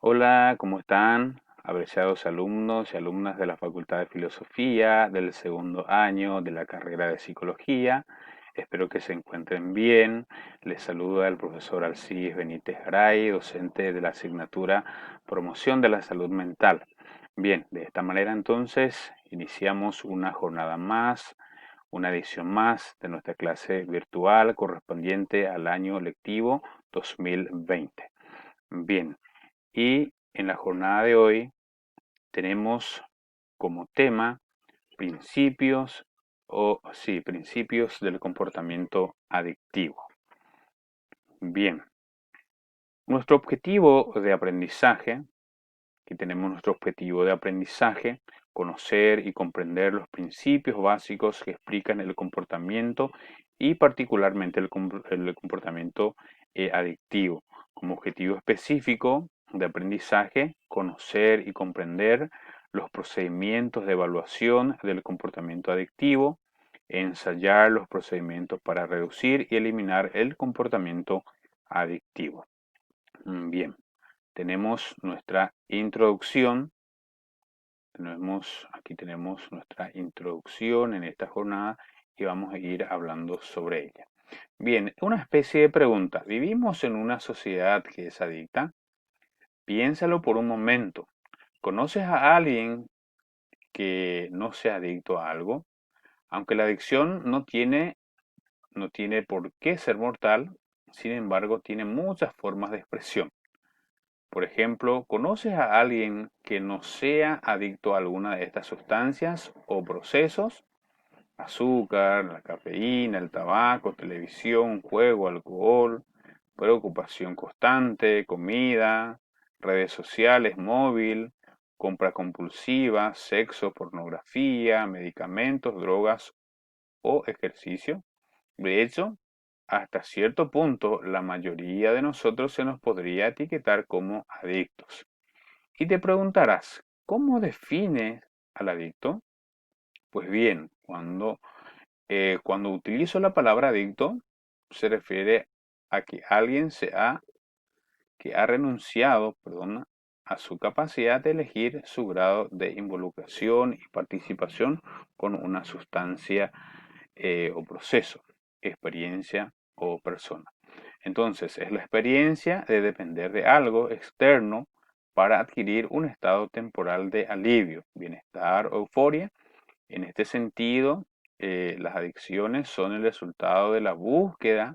Hola, ¿cómo están? Apreciados alumnos y alumnas de la Facultad de Filosofía del segundo año de la carrera de Psicología. Espero que se encuentren bien. Les saluda el profesor Alcides Benítez Garay, docente de la asignatura Promoción de la Salud Mental. Bien, de esta manera entonces iniciamos una jornada más, una edición más de nuestra clase virtual correspondiente al año lectivo 2020. Bien, y en la jornada de hoy tenemos como tema principios principios del comportamiento adictivo. Bien, nuestro objetivo de aprendizaje, aquí tenemos nuestro objetivo de aprendizaje, conocer y comprender los principios básicos que explican el comportamiento y particularmente el comportamiento adictivo. Como objetivo específico de aprendizaje, conocer y comprender los procedimientos de evaluación del comportamiento adictivo, ensayar los procedimientos para reducir y eliminar el comportamiento adictivo. Bien, tenemos nuestra introducción. Aquí tenemos nuestra introducción en esta jornada y vamos a ir hablando sobre ella. Bien, una especie de pregunta. ¿Vivimos en una sociedad que es adicta? Piénsalo por un momento. ¿Conoces a alguien que no sea adicto a algo? Aunque la adicción no tiene por qué ser mortal, sin embargo, tiene muchas formas de expresión. Por ejemplo, ¿conoces a alguien que no sea adicto a alguna de estas sustancias o procesos? Azúcar, la cafeína, el tabaco, televisión, juego, alcohol, preocupación constante, comida, redes sociales, móvil, compra compulsiva, sexo, pornografía, medicamentos, drogas o ejercicio. De hecho, hasta cierto punto, la mayoría de nosotros se nos podría etiquetar como adictos. Y te preguntarás, ¿cómo defines al adicto? Pues bien, cuando utilizo la palabra adicto, se refiere a que alguien que ha renunciado, perdona, a su capacidad de elegir su grado de involucración y participación con una sustancia o proceso, experiencia o persona. Entonces, es la experiencia de depender de algo externo para adquirir un estado temporal de alivio, bienestar o euforia. En este sentido, las adicciones son el resultado de la búsqueda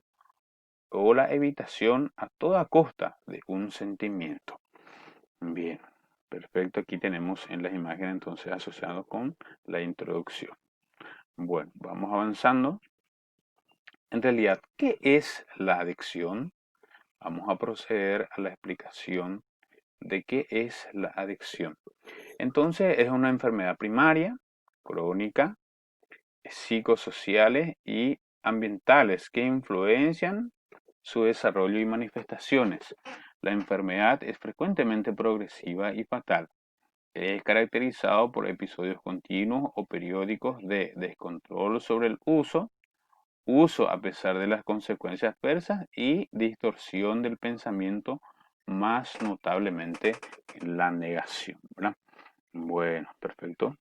o la evitación a toda costa de un sentimiento. Bien, perfecto. Aquí tenemos en las imágenes entonces asociado con la introducción. Bueno, vamos avanzando. En realidad, ¿qué es la adicción? Vamos a proceder a la explicación de qué es la adicción. Entonces, es una enfermedad primaria, crónica, psicosociales y ambientales que influencian su desarrollo y manifestaciones. La enfermedad es frecuentemente progresiva y fatal. Es caracterizado por episodios continuos o periódicos de descontrol sobre el uso a pesar de las consecuencias adversas y distorsión del pensamiento, más notablemente la negación, ¿verdad? Bueno, perfecto.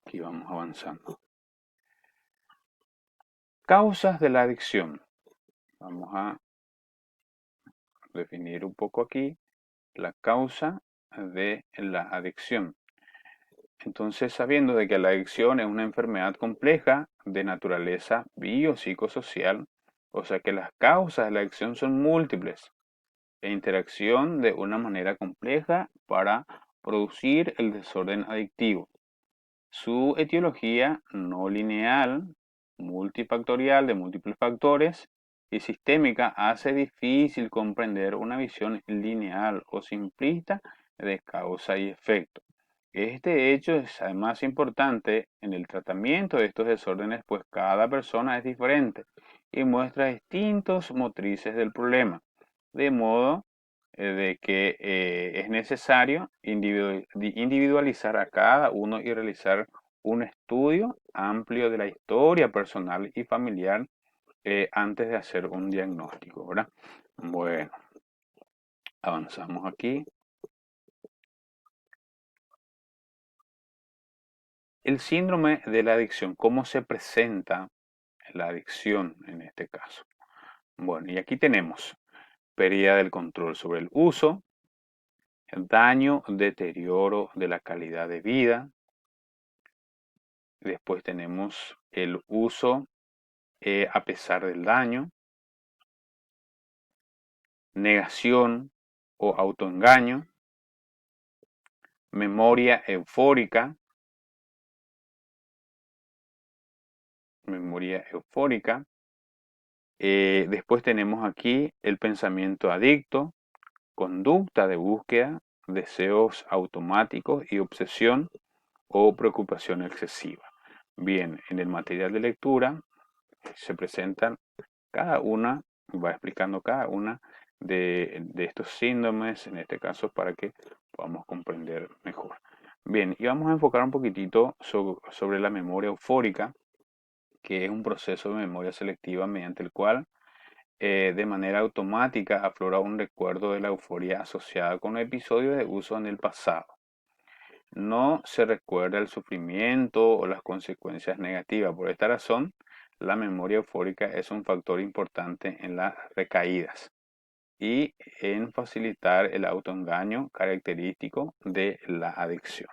Aquí vamos avanzando. Causas de la adicción. Vamos a definir un poco aquí la causa de la adicción. Entonces, sabiendo de que la adicción es una enfermedad compleja de naturaleza biopsicosocial, o sea que las causas de la adicción son múltiples e interacción de una manera compleja para producir el desorden adictivo. Su etiología no lineal, multifactorial de múltiples factores y sistémica hace difícil comprender una visión lineal o simplista de causa y efecto. Este hecho es además importante en el tratamiento de estos desórdenes, pues cada persona es diferente y muestra distintos motrices del problema, de modo de que es necesario individualizar a cada uno y realizar un estudio amplio de la historia personal y familiar antes de hacer un diagnóstico, ¿verdad? Bueno, Avanzamos aquí. El síndrome de la adicción, ¿cómo se presenta la adicción en este caso? Bueno, y aquí tenemos pérdida del control sobre el uso, daño, deterioro de la calidad de vida. Después tenemos el uso a pesar del daño, negación o autoengaño, memoria eufórica, memoria eufórica. Después tenemos aquí el pensamiento adicto, conducta de búsqueda, deseos automáticos y obsesión o preocupación excesiva. Bien, en el material de lectura se presentan cada una, va explicando cada una de estos síndromes, en este caso, para que podamos comprender mejor. Bien, y vamos a enfocar un poquitito sobre la memoria eufórica, que es un proceso de memoria selectiva mediante el cual de manera automática aflora un recuerdo de la euforia asociada con episodios de uso en el pasado. No se recuerda el sufrimiento o las consecuencias negativas. Por esta razón, la memoria eufórica es un factor importante en las recaídas y en facilitar el autoengaño característico de la adicción.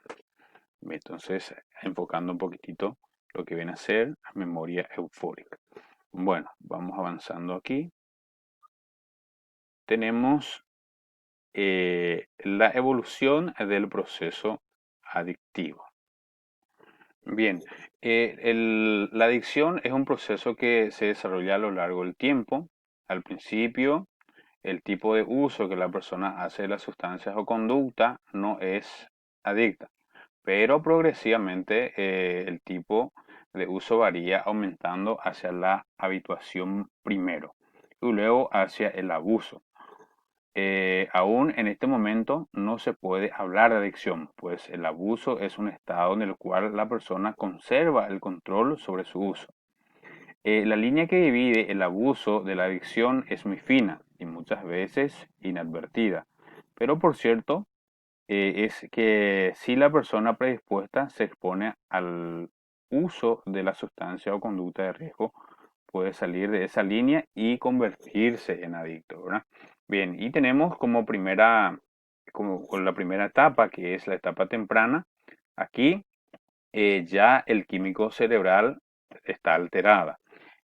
Entonces, enfocando un poquitito lo que viene a ser la memoria eufórica. Bueno, vamos avanzando aquí. Tenemos la evolución del proceso adictivo. Bien, la adicción es un proceso que se desarrolla a lo largo del tiempo. Al principio, el tipo de uso que la persona hace de las sustancias o conducta no es adicta, pero progresivamente el tipo de uso varía aumentando hacia la habituación primero y luego hacia el abuso. Aún en este momento no se puede hablar de adicción, pues el abuso es un estado en el cual la persona conserva el control sobre su uso. La línea que divide el abuso de la adicción es muy fina y muchas veces inadvertida, pero por cierto, es que si la persona predispuesta se expone al uso de la sustancia o conducta de riesgo, puede salir de esa línea y convertirse en adicto, ¿verdad? Bien, y tenemos como con la primera etapa, que es la etapa temprana. Aquí ya el químico cerebral está alterada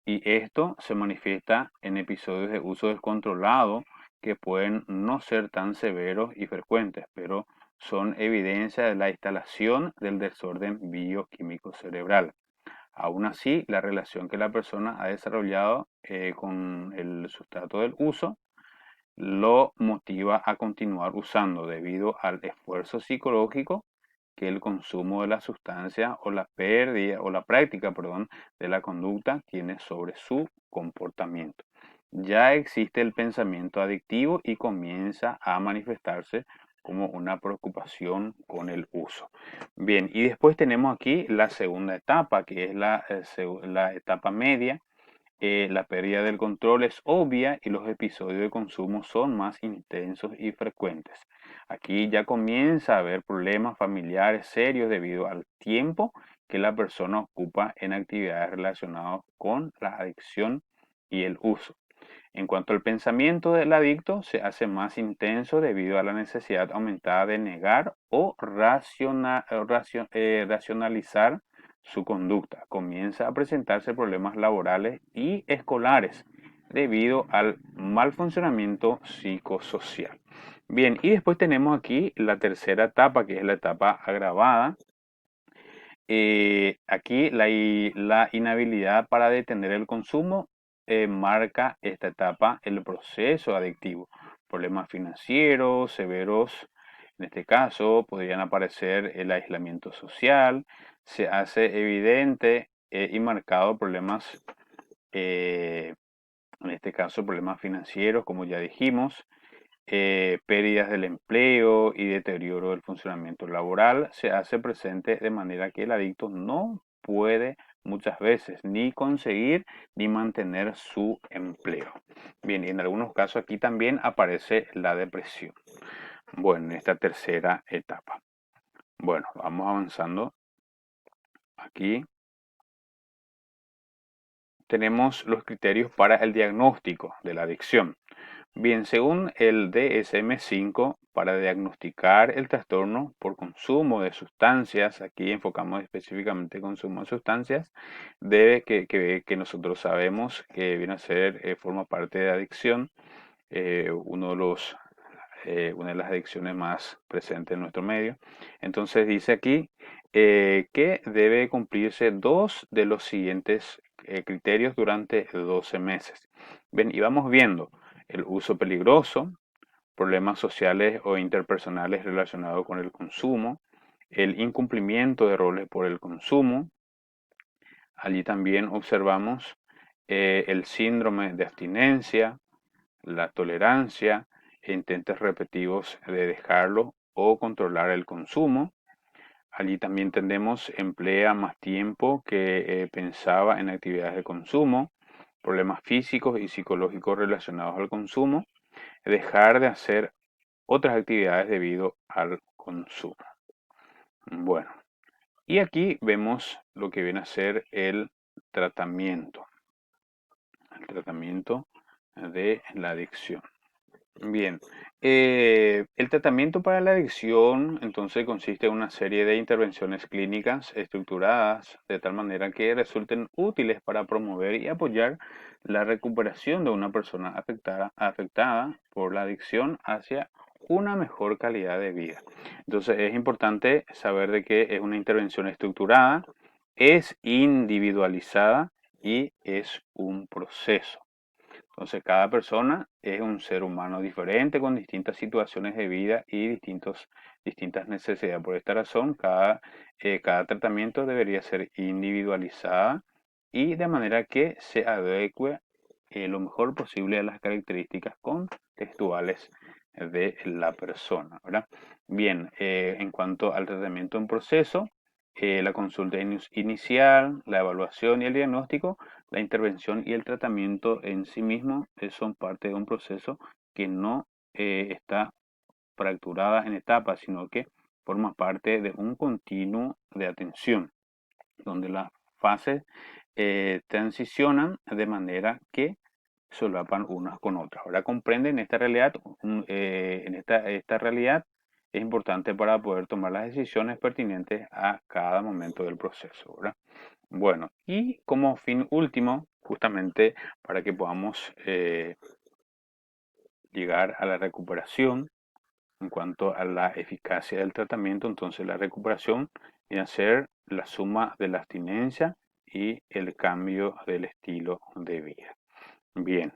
y esto se manifiesta en episodios de uso descontrolado que pueden no ser tan severos y frecuentes, pero son evidencia de la instalación del desorden bioquímico cerebral. Aún así, la relación que la persona ha desarrollado con el sustrato del uso lo motiva a continuar usando debido al esfuerzo psicológico que el consumo de la sustancia o la pérdida o la práctica, perdón, de la conducta tiene sobre su comportamiento. Ya existe el pensamiento adictivo y comienza a manifestarse como una preocupación con el uso. Bien, y después tenemos aquí la segunda etapa, que es la etapa media. La pérdida del control es obvia y los episodios de consumo son más intensos y frecuentes. Aquí ya comienza a haber problemas familiares serios debido al tiempo que la persona ocupa en actividades relacionadas con la adicción y el uso. En cuanto al pensamiento del adicto, se hace más intenso debido a la necesidad aumentada de negar o racionalizar su conducta. Comienza a presentarse problemas laborales y escolares debido al mal funcionamiento psicosocial. Bien, y después tenemos aquí la tercera etapa, que es la etapa agravada. Aquí la inhabilidad para detener el consumo marca esta etapa el proceso adictivo. Problemas financieros severos, en este caso, podrían aparecer el aislamiento social, se hace evidente y marcado problemas, en este caso, problemas financieros, como ya dijimos, pérdidas del empleo y deterioro del funcionamiento laboral se hace presente de manera que el adicto no puede muchas veces ni conseguir ni mantener su empleo. Bien, y en algunos casos aquí también aparece la depresión. Bueno, en esta tercera etapa. Bueno, vamos avanzando. Aquí tenemos los criterios para el diagnóstico de la adicción. Bien, según el DSM-5, para diagnosticar el trastorno por consumo de sustancias, aquí enfocamos específicamente consumo de sustancias, debe que nosotros sabemos que viene a ser, forma parte de adicción, uno de los una de las adicciones más presentes en nuestro medio. Entonces dice aquí que debe cumplirse dos de los siguientes criterios durante 12 meses. Ven, y vamos viendo el uso peligroso, problemas sociales o interpersonales relacionados con el consumo, el incumplimiento de roles por el consumo. Allí también observamos el síndrome de abstinencia, la tolerancia e intentos repetitivos de dejarlo o controlar el consumo. Allí también tenemos emplea más tiempo que pensaba en actividades de consumo, problemas físicos y psicológicos relacionados al consumo, dejar de hacer otras actividades debido al consumo. Bueno, y aquí vemos lo que viene a ser tratamiento, el tratamiento de la adicción. Bien, el tratamiento para la adicción entonces consiste en una serie de intervenciones clínicas estructuradas de tal manera que resulten útiles para promover y apoyar la recuperación de una persona afectada por la adicción hacia una mejor calidad de vida. Entonces es importante saber de que es una intervención estructurada, es individualizada y es un proceso. Entonces, cada persona es un ser humano diferente con distintas situaciones de vida y distintas necesidades. Por esta razón, cada tratamiento debería ser individualizada y de manera que se adecue lo mejor posible a las características contextuales de la persona, ¿verdad? Bien, en cuanto al tratamiento en proceso, la consulta inicial, la evaluación y el diagnóstico, la intervención y el tratamiento en sí mismo son parte de un proceso que no está fracturada en etapas, sino que forma parte de un continuo de atención, donde las fases transicionan de manera que solapan unas con otras. Ahora comprenden esta realidad, esta realidad es importante para poder tomar las decisiones pertinentes a cada momento del proceso, ¿verdad? Bueno, y como fin último, justamente para que podamos llegar a la recuperación en cuanto a la eficacia del tratamiento, entonces la recuperación viene a ser la suma de la abstinencia y el cambio del estilo de vida. Bien,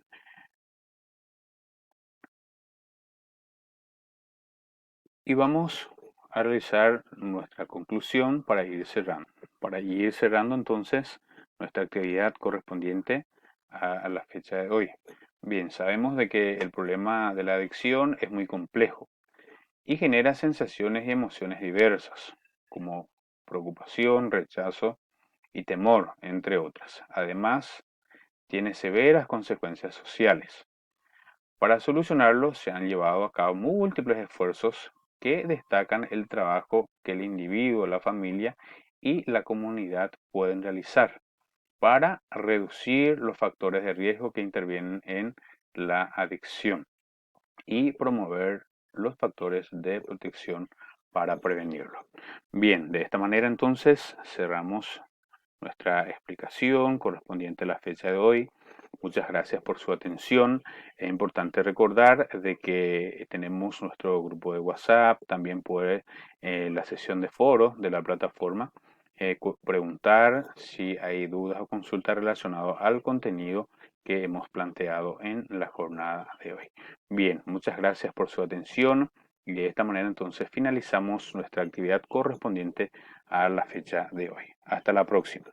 y vamos a realizar nuestra conclusión para ir cerrando. Para ir cerrando entonces nuestra actividad correspondiente a la fecha de hoy. Bien, sabemos de que el problema de la adicción es muy complejo y genera sensaciones y emociones diversas, como preocupación, rechazo y temor, entre otras. Además, tiene severas consecuencias sociales. Para solucionarlo se han llevado a cabo múltiples esfuerzos que destacan el trabajo que el individuo, la familia y la comunidad pueden realizar para reducir los factores de riesgo que intervienen en la adicción y promover los factores de protección para prevenirlo. Bien, de esta manera entonces cerramos nuestra explicación correspondiente a la fecha de hoy. Muchas gracias por su atención. Es importante recordar de que tenemos nuestro grupo de WhatsApp, también puede la sesión de foros de la plataforma preguntar si hay dudas o consultas relacionadas al contenido que hemos planteado en la jornada de hoy. Bien, muchas gracias por su atención y de esta manera entonces finalizamos nuestra actividad correspondiente a la fecha de hoy. Hasta la próxima.